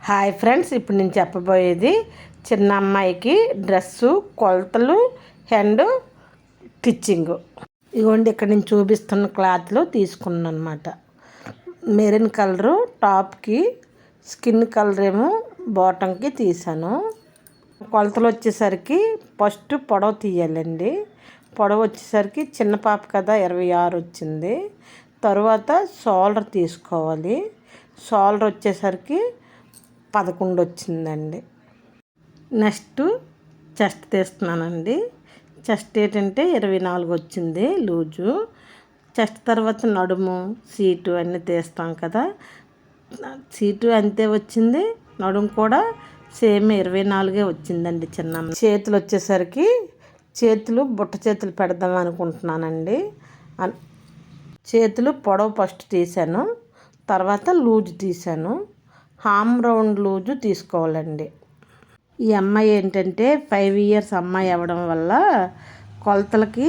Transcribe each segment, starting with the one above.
Hi friends, ఇప్పుడు నేను చెప్పబోయేది చిన్న అమ్మాయికి డ్రెస్సు కొలతలు అండ్ స్టిచ్చింగ్. ఇదిగోండి, ఇక్కడ నేను చూపిస్తున్న క్లాత్లు తీసుకున్నాను అనమాట. మెరూన్ కలరు టాప్కి, స్కిన్ కలర్ ఏమో బాటంకి తీసాను. కొలతలు వచ్చేసరికి ఫస్ట్ పొడవు తీయాలండి. పొడవు వచ్చేసరికి చిన్న పాప కదా 26 వచ్చింది. తర్వాత షోల్డర్ తీసుకోవాలి. షోల్డర్ వచ్చేసరికి 11 వచ్చిందండి. Next chest తీస్తున్నానండి. చెస్ట్ ఏంటంటే 24 వచ్చింది లూజు. చెస్ట్ తర్వాత నడుము, సీటు అన్నీ తీస్తాం కదా, సీటు అంతే వచ్చింది. నడుము కూడా సేమ్ 24 వచ్చిందండి. చిన్న చేతులు వచ్చేసరికి చేతులు బుట్ట చేతులు పెడదాం అనుకుంటున్నానండి. చేతులు పొడవు ఫస్ట్ తీసాను, తర్వాత లూజ్ తీసాను. హామ్ రౌండ్ లూజు తీసుకోవాలండి. ఈ అమ్మాయి ఏంటంటే 5 ఇయర్స్ అమ్మాయి అవ్వడం వల్ల కొలతలకి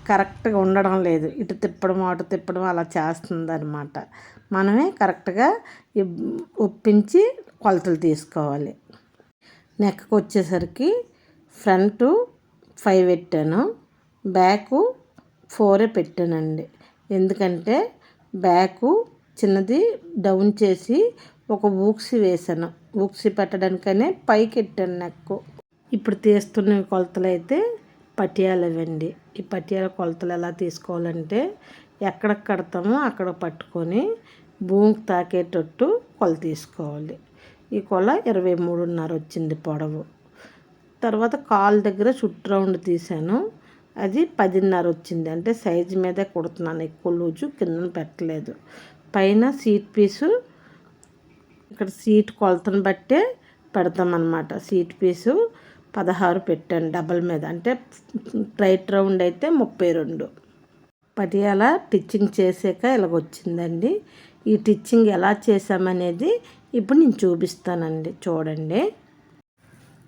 కరెక్ట్గా ఉండడం లేదు. ఇటు తిప్పడం అటు తిప్పడం అలా చేస్తుంది అనమాట. మనమే కరెక్ట్గా ఒప్పించి కొలతలు తీసుకోవాలి. నెక్కి వచ్చేసరికి ఫ్రంట్ 5 పెట్టాను, బ్యాకు 4 పెట్టానండి. ఎందుకంటే బ్యాకు చిన్నది డౌన్ చేసి ఒక ఊక్సి వేసాను. ఊక్సి పెట్టడానికనే పైకి ఎట్టాను నెక్కు. ఇప్పుడు తీస్తున్న కొలతలు అయితే పటియాలు ఇవ్వండి. ఈ పటియాల కొలతలు ఎలా తీసుకోవాలంటే ఎక్కడ కడతామో అక్కడ పట్టుకొని భూమికి తాకేటట్టు కొల తీసుకోవాలి. ఈ కొల 23.5 వచ్చింది పొడవు. తర్వాత కాలు దగ్గర చుట్టూ రౌండ్ తీసాను, అది 10.5 వచ్చింది. అంటే సైజు మీదే కుడుతున్నాను, ఎక్కువ లూజు కింద పెట్టలేదు. పైన సీట్ పీసు ఇక్కడ సీట్ కొలతను బట్టే పెడతామన్నమాట. సీట్ పీసు 16 పెట్టాను డబల్ మీద, అంటే రైట్ రౌండ్ అయితే 32. పటియాల టిచ్చింగ్ చేసాక ఇలాగొచ్చిందండి. ఈ టిచ్చింగ్ ఎలా చేసామనేది ఇప్పుడు నేను చూపిస్తానండి, చూడండి.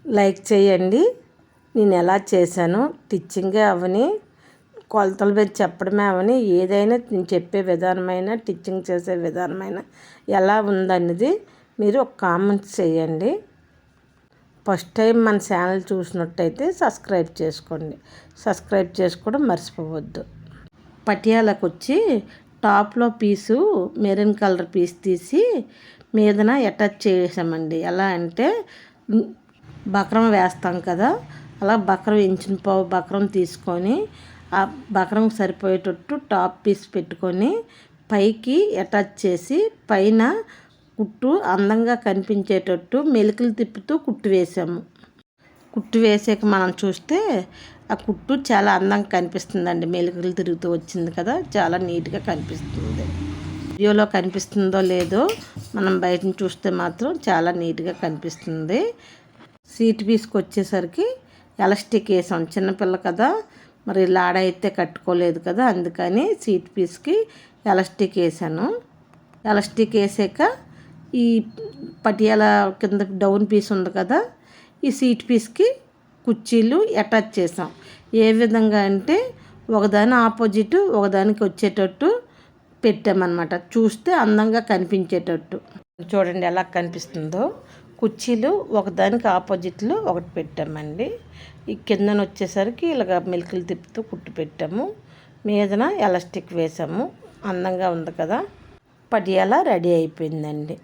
లైక్ చేయండి. నేను ఎలా చేశాను, టిచ్చింగే అవని కొలతల మీద చెప్పడమే అవని, ఏదైనా నేను చెప్పే విధానమైన టిచ్చింగ్ చేసే విధానమైన ఎలా ఉందన్నది మీరు ఒక కామెంట్ చేయండి. ఫస్ట్ టైం మన ఛానల్ చూసినట్టయితే సబ్స్క్రైబ్ చేసుకోండి. సబ్స్క్రైబ్ చేసుకోవడం మర్చిపోవద్దు. పటియాలకు వచ్చి టాప్లో పీసు మెరూన్ కలర్ పీస్ తీసి మీదన అటాచ్ చేసామండి. ఎలా అంటే బక్రం వేస్తాం కదా, అలా బక్రం ఇంచిన పావు బక్రం తీసుకొని ఆ బక్రం సరిపోయేటట్టు టాప్ పీస్ పెట్టుకొని పైకి అటాచ్ చేసి పైన కుట్టు అందంగా కనిపించేటట్టు మెలికలు తిప్పుతూ కుట్టు వేసాము. కుట్టు వేసాక మనం చూస్తే ఆ కుట్టు చాలా అందంగా కనిపిస్తుందండి. మెలికలు తిరుగుతూ వచ్చింది కదా, చాలా నీట్గా కనిపిస్తుంది. వీడియోలో కనిపిస్తుందో లేదో, మనం బయట చూస్తే మాత్రం చాలా నీట్గా కనిపిస్తుంది. సీట్ పీస్కి వచ్చేసరికి ఎలాస్టిక్ వేసాం. చిన్నపిల్ల కదా, మరి లాడ అయితే కట్టుకోలేదు కదా, అందుకని సీట్ పీస్కి ఎలాస్టిక్ వేసాను. ఎలాస్టిక్ వేసాక ఈ పటియాల కింద డౌన్ పీస్ ఉంది కదా, ఈ సీట్ పీస్కి కుర్చీలు అటాచ్ చేసాం. ఏ విధంగా అంటే ఒకదాని ఆపోజిట్ ఒకదానికి వచ్చేటట్టు పెట్టామన్నమాట, చూస్తే అందంగా కనిపించేటట్టు. చూడండి ఎలా కనిపిస్తుందో. కుర్చీలు ఒకదానికి ఆపోజిట్లో ఒకటి పెట్టామండి. ఈ కిందన వచ్చేసరికి ఇలాగ మెలికలు తిప్పుతూ కుట్టు పెట్టాము, మీదన ఎలాస్టిక్ వేసాము. అందంగా ఉంది కదా, పటియాల రెడీ అయిపోయిందండి.